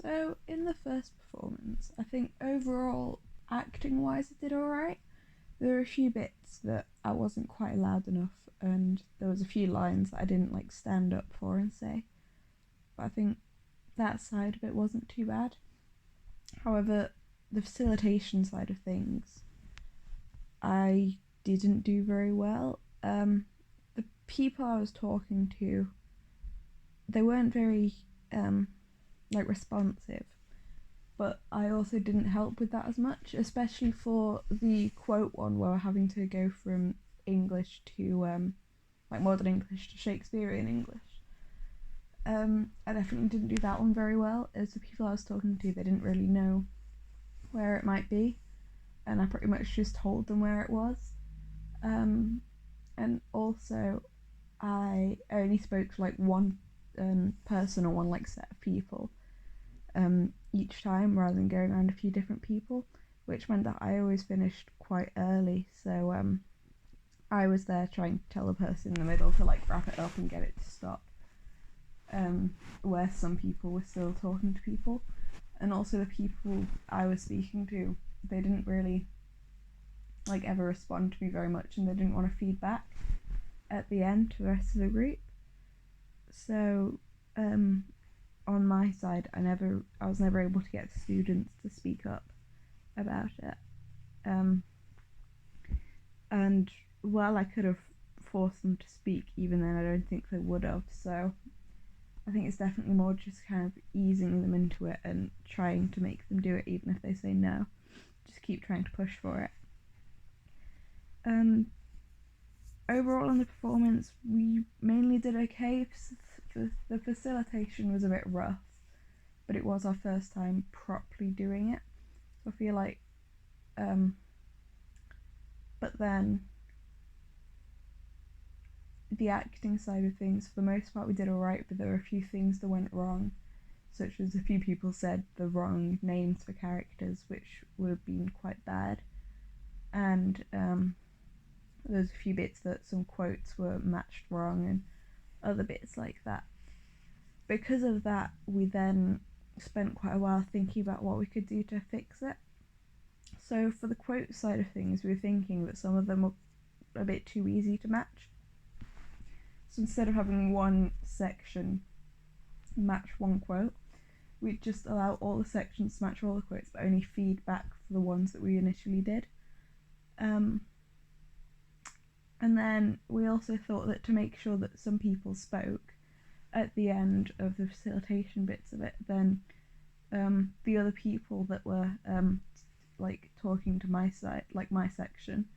So, in the first performance, I think overall, acting wise, I did alright. There were a few bits that I wasn't quite loud enough, and there was a few lines that I didn't like stand up for and say. But I think that side of it wasn't too bad. However, the facilitation side of things, I didn't do very well. The people I was talking to, they weren't very responsive, but I also didn't help with that as much, especially for the quote one where we're having to go from English to modern English to Shakespearean English. I definitely didn't do that one very well, as the people I was talking to, they didn't really know where it might be, and I pretty much just told them where it was. And also, I only spoke to like one person or one like set of people each time rather than going around a few different people, which meant that I always finished quite early. So I was there trying to tell the person in the middle to like wrap it up and get it to stop. Where some people were still talking to people, and also the people I was speaking to, they didn't really like ever respond to me very much, and they didn't want to feed back at the end to the rest of the group. So on my side, I was never able to get students to speak up about it. And while I could have forced them to speak, even then I don't think they would have. So I think it's definitely more just kind of easing them into it and trying to make them do it, even if they say no. Just keep trying to push for it. Overall in the performance, we mainly did okay. The facilitation was a bit rough, but it was our first time properly doing it. So I feel like, but then the acting side of things, for the most part, we did alright, but there were a few things that went wrong, such as a few people said the wrong names for characters, which would have been quite bad, and there's a few bits that some quotes were matched wrong and other bits like that. Because of that, we then spent quite a while thinking about what we could do to fix it. So for the quote side of things, we were thinking that some of them were a bit too easy to match. So instead of having one section match one quote, we'd just allow all the sections to match all the quotes, but only feedback for the ones that we initially did. And then we also thought that to make sure that some people spoke at the end of the facilitation bits of it, then the other people that were talking to my side, like my section,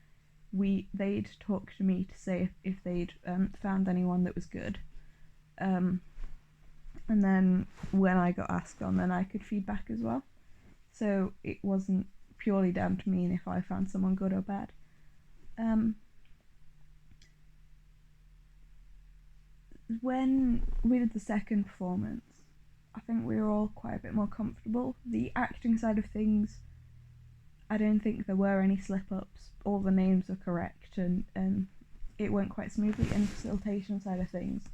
they'd talk to me to say if they'd found anyone that was good. And then when I got asked on, then I could feedback as well. So it wasn't purely down to me and if I found someone good or bad. When we did the second performance, I think we were all quite a bit more comfortable. The acting side of things, I don't think there were any slip-ups. All the names were correct, and it went quite smoothly. And the facilitation side of things,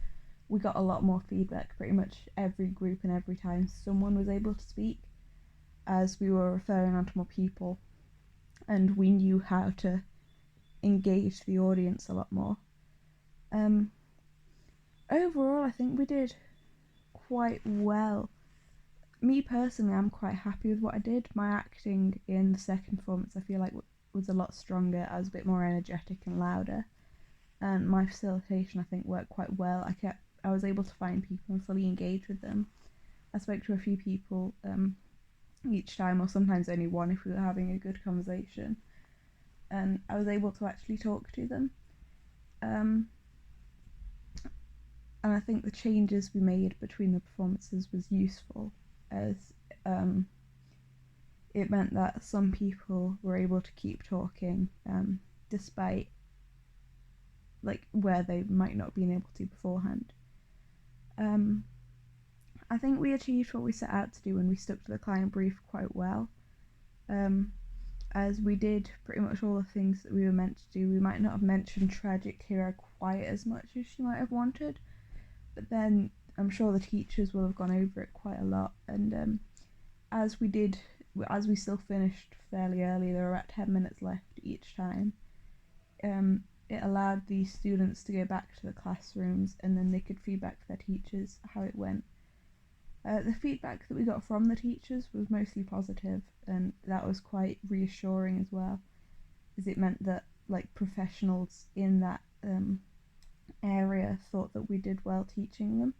we got a lot more feedback pretty much every group and every time someone was able to speak, as we were referring on to more people, and we knew how to engage the audience a lot more. Overall, I think we did quite well. Me personally, I'm quite happy with what I did. My acting in the second performance, I feel like was a lot stronger. I was a bit more energetic and louder, and my facilitation, I think, worked quite well. I was able to find people and fully engage with them. I spoke to a few people each time, or sometimes only one if we were having a good conversation, and I was able to actually talk to them. And I think the changes we made between the performances was useful, as it meant that some people were able to keep talking despite where they might not have been able to beforehand. I think we achieved what we set out to do and we stuck to the client brief quite well, as we did pretty much all the things that we were meant to do. We might not have mentioned tragic hero quite as much as she might have wanted, but then I'm sure the teachers will have gone over it quite a lot, and as we still finished fairly early, there were about 10 minutes left each time. It allowed the students to go back to the classrooms, and then they could feedback to their teachers how it went. The feedback that we got from the teachers was mostly positive, and that was quite reassuring as well, as it meant that like professionals in that area thought that we did well teaching them.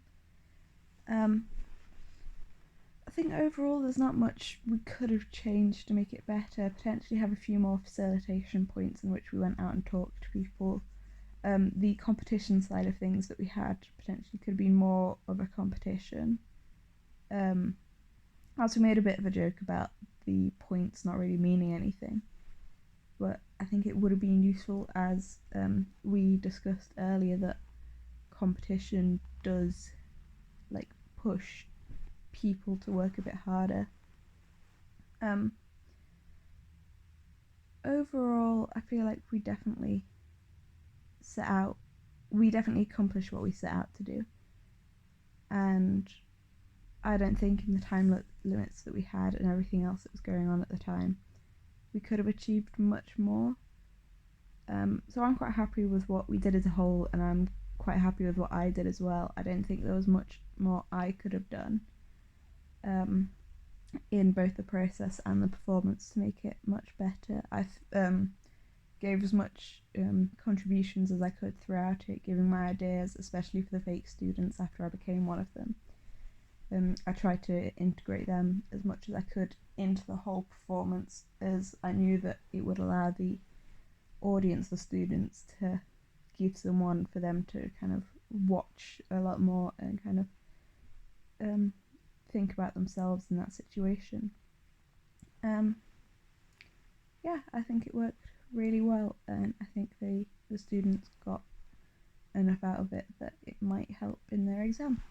I think overall there's not much we could have changed to make it better. Potentially have a few more facilitation points in which we went out and talked to people. The competition side of things that we had potentially could have been more of a competition. Also made a bit of a joke about the points not really meaning anything, but I think it would have been useful, as we discussed earlier, that competition does like push people to work a bit harder. Overall, I feel like we definitely accomplished what we set out to do, and I don't think in the time limits that we had and everything else that was going on at the time, we could have achieved much more. So I'm quite happy with what we did as a whole, and I'm quite happy with what I did as well. I don't think there was much more I could have done in both the process and the performance to make it much better. I gave as much contributions as I could throughout it, giving my ideas, especially for the fake students after I became one of them. I tried to integrate them as much as I could into the whole performance, as I knew that it would allow the audience, the students, to give someone for them to kind of watch a lot more and kind of think about themselves in that situation. Yeah, I think it worked really well, and I think the students got enough out of it that it might help in their exam.